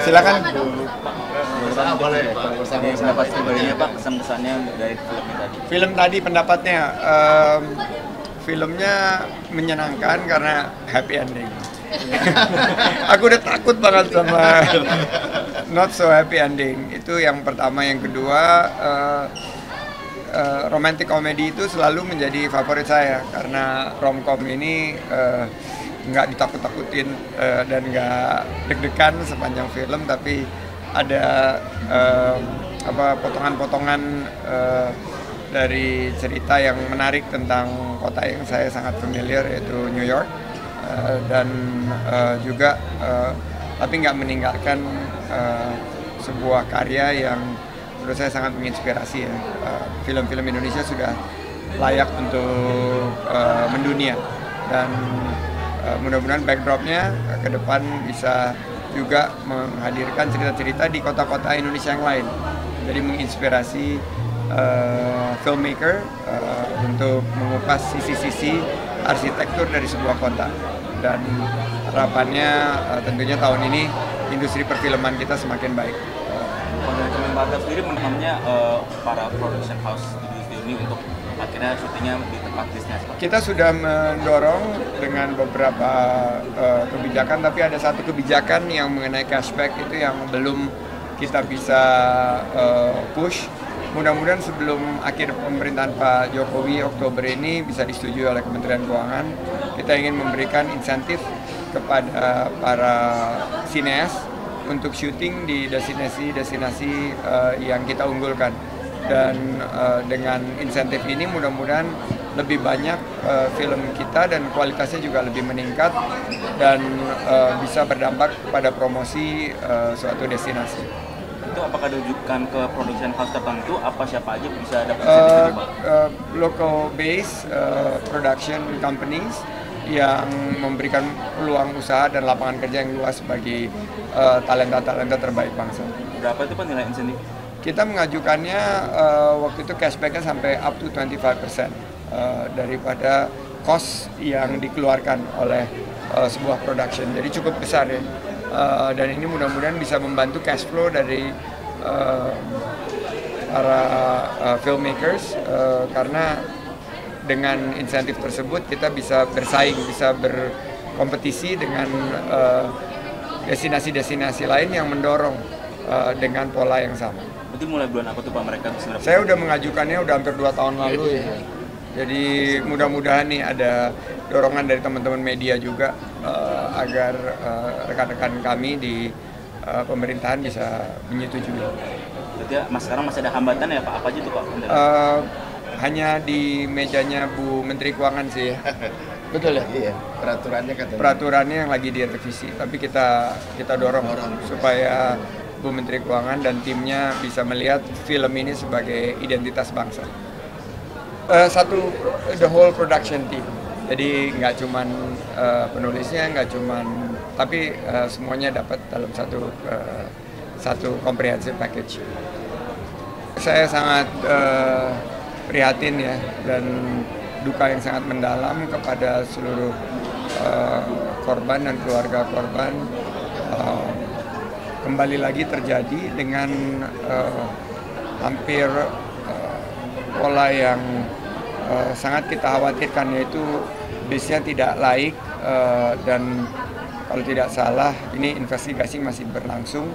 Silakan. Boleh Pak, bersama pendapat pribadinya Pak, kesan-kesannya dari film ini tadi. Film tadi pendapatnya, filmnya menyenangkan karena happy ending. Aku udah takut banget sama not so happy ending. Itu yang pertama. Yang kedua, romantic comedy itu selalu menjadi favorit saya karena romcom ini nggak ditakut-takutin dan nggak deg-degan sepanjang film, tapi ada potongan-potongan dari cerita yang menarik tentang kota yang saya sangat familiar, yaitu New York, dan juga tapi nggak meninggalkan sebuah karya yang menurut saya sangat menginspirasi ya. Film-film Indonesia sudah layak untuk mendunia, dan mudah-mudahan backdropnya ke depan bisa juga menghadirkan cerita-cerita di kota-kota Indonesia yang lain. Jadi menginspirasi filmmaker untuk mengupas sisi-sisi arsitektur dari sebuah kota. Dan harapannya tentunya tahun ini industri perfilman kita semakin baik. Kalau dari Kemenparekraf sendiri menurutnya para production house di ini untuk akhirnya syutingnya di tempat bisnis. Kita sudah mendorong dengan beberapa kebijakan, tapi ada satu kebijakan yang mengenai cashback itu yang belum kita bisa push. Mudah-mudahan sebelum akhir pemerintahan Pak Jokowi Oktober ini bisa disetujui oleh Kementerian Keuangan. Kita ingin memberikan insentif kepada para sineas untuk syuting di destinasi-destinasi yang kita unggulkan. Dan dengan insentif ini mudah-mudahan lebih banyak film kita dan kualitasnya juga lebih meningkat dan bisa berdampak pada promosi suatu destinasi. Itu apakah ditujukan ke production house tertentu? Apa siapa aja bisa dapat insentif itu, Pak? Local base production companies yang memberikan peluang usaha dan lapangan kerja yang luas bagi talenta-talenta terbaik bangsa. Berapa itu Pak nilai insentif? Kita mengajukannya waktu itu cashbacknya sampai up to 25% daripada cost yang dikeluarkan oleh sebuah production. Jadi cukup besar ya. Dan ini mudah-mudahan bisa membantu cash flow dari para filmmakers karena dengan insentif tersebut kita bisa bersaing, bisa berkompetisi dengan destinasi-destinasi lain yang mendorong dengan pola yang sama. Berarti mulai bulan apa tuh Pak mereka bisa? Saya udah mengajukannya udah hampir 2 tahun lalu ya. Jadi mudah-mudahan nih ada dorongan dari teman-teman media juga agar rekan-rekan kami di pemerintahan bisa menyetujui. Berarti sekarang masih ada hambatan ya Pak? Apa aja tuh Pak? Hanya di mejanya Bu Menteri Keuangan sih ya. Betul ya? Iya, peraturannya katanya. Peraturannya yang lagi direvisi, tapi kita dorong supaya Bu Menteri Keuangan dan timnya bisa melihat film ini sebagai identitas bangsa. The whole production team. Jadi nggak cuman penulisnya, nggak cuman, tapi semuanya dapat dalam satu comprehensive package. Saya sangat prihatin ya dan duka yang sangat mendalam kepada seluruh korban dan keluarga korban. Kembali lagi terjadi dengan hampir pola yang sangat kita khawatirkan, yaitu bisnya tidak laik dan kalau tidak salah ini investigasi masih berlangsung,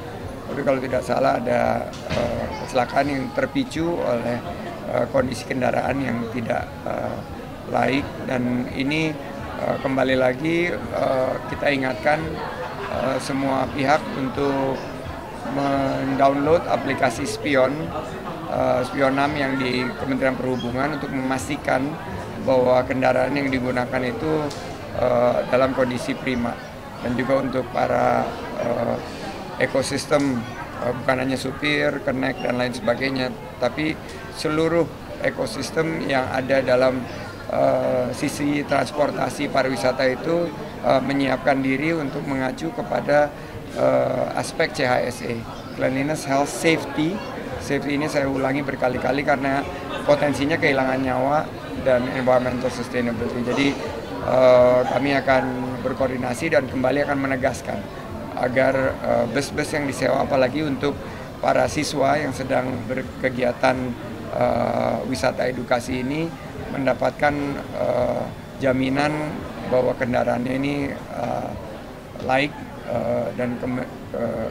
tapi kalau tidak salah ada kecelakaan yang terpicu oleh kondisi kendaraan yang tidak laik, dan ini kembali lagi kita ingatkan semua pihak untuk mendownload aplikasi Spionam yang di Kementerian Perhubungan untuk memastikan bahwa kendaraan yang digunakan itu dalam kondisi prima, dan juga untuk para ekosistem bukan hanya supir, kenek dan lain sebagainya, tapi seluruh ekosistem yang ada dalam sisi transportasi pariwisata itu menyiapkan diri untuk mengacu kepada aspek CHSE, Cleanliness, Health, Safety. Safety ini saya ulangi berkali-kali karena potensinya kehilangan nyawa dan environmental sustainability. Jadi kami akan berkoordinasi dan kembali akan menegaskan agar bus-bus yang disewa, apalagi untuk para siswa yang sedang berkegiatan wisata edukasi ini, mendapatkan jaminan bahwa kendaraannya ini laik dan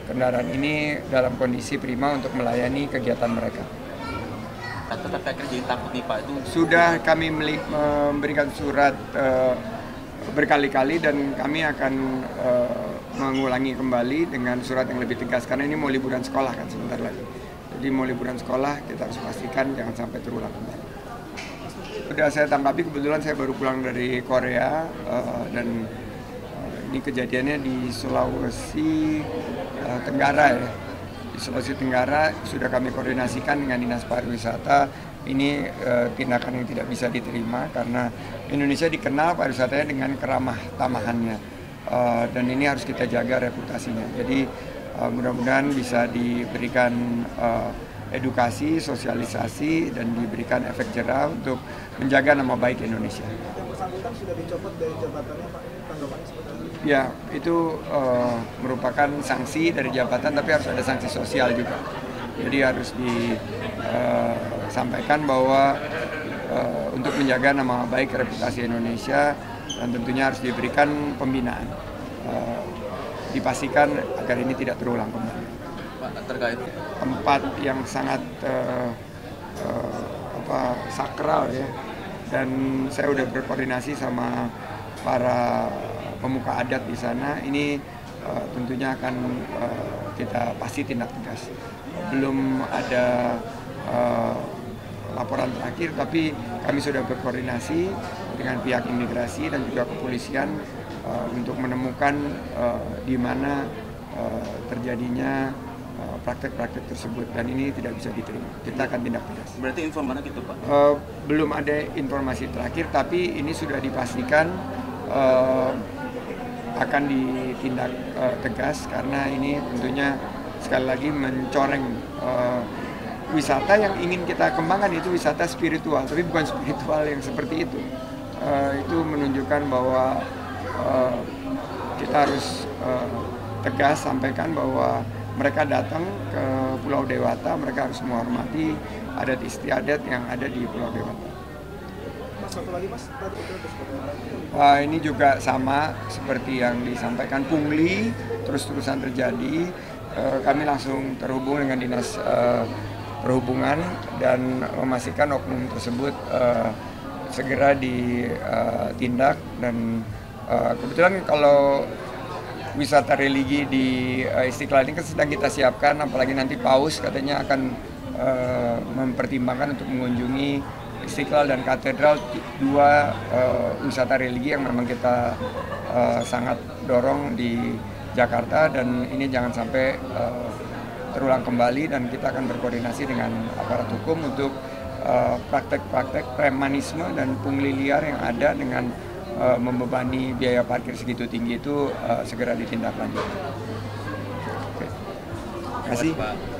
kendaraan ini dalam kondisi prima untuk melayani kegiatan mereka. Tetap jadi takut nih Pak, itu sudah kami memberikan surat berkali-kali dan kami akan mengulangi kembali dengan surat yang lebih tegas karena ini mau liburan sekolah kan sebentar lagi. Jadi mau liburan sekolah kita harus pastikan jangan sampai terulang kembali. Sudah saya tanggapi, kebetulan saya baru pulang dari Korea dan ini kejadiannya di Sulawesi Tenggara ya. Di Sulawesi Tenggara sudah kami koordinasikan dengan Dinas Pariwisata. Ini tindakan yang tidak bisa diterima karena Indonesia dikenal pariwisatanya dengan keramah tamahannya dan ini harus kita jaga reputasinya. Jadi mudah-mudahan bisa diberikan edukasi, sosialisasi dan diberikan efek jerah untuk menjaga nama baik Indonesia. Yang bersangkutan sudah dicopot dari jabatannya Pak, tanggapannya seperti apa? Ya, itu merupakan sanksi dari jabatan, tapi harus ada sanksi sosial juga. Jadi harus disampaikan bahwa untuk menjaga nama baik reputasi Indonesia dan tentunya harus diberikan pembinaan, dipastikan agar ini tidak terulang kembali. Pak, terkait Tempat yang sangat sakral ya, dan saya udah berkoordinasi sama para pemuka adat di sana. Ini tentunya akan kita pasti tindak tegas. Belum ada laporan terakhir, tapi kami sudah berkoordinasi dengan pihak imigrasi dan juga kepolisian untuk menemukan di mana terjadinya praktek-praktek tersebut dan ini tidak bisa diterima. Kita akan tindak tegas. berarti info mana gitu Pak? Belum ada informasi terakhir, tapi ini sudah dipastikan akan ditindak tegas karena ini tentunya sekali lagi mencoreng wisata yang ingin kita kembangkan, itu wisata spiritual, tapi bukan spiritual yang seperti itu. Itu menunjukkan bahwa kita harus tegas sampaikan bahwa mereka datang ke Pulau Dewata, mereka harus menghormati adat istiadat yang ada di Pulau Dewata. Mas, satu lagi Mas, tadi Ini juga sama seperti yang disampaikan pungli, terus-terusan terjadi. Kami langsung terhubung dengan Dinas Perhubungan dan memastikan oknum tersebut segera ditindak dan kebetulan kalau wisata religi di Istiqlal ini kan sedang kita siapkan, apalagi nanti Paus katanya akan mempertimbangkan untuk mengunjungi Istiqlal dan Katedral, dua wisata religi yang memang kita sangat dorong di Jakarta dan ini jangan sampai terulang kembali dan kita akan berkoordinasi dengan aparat hukum untuk praktek-praktek premanisme dan pungli liar yang ada dengan membebani biaya parkir segitu tinggi itu segera ditindaklanjuti. Oke. Terima kasih.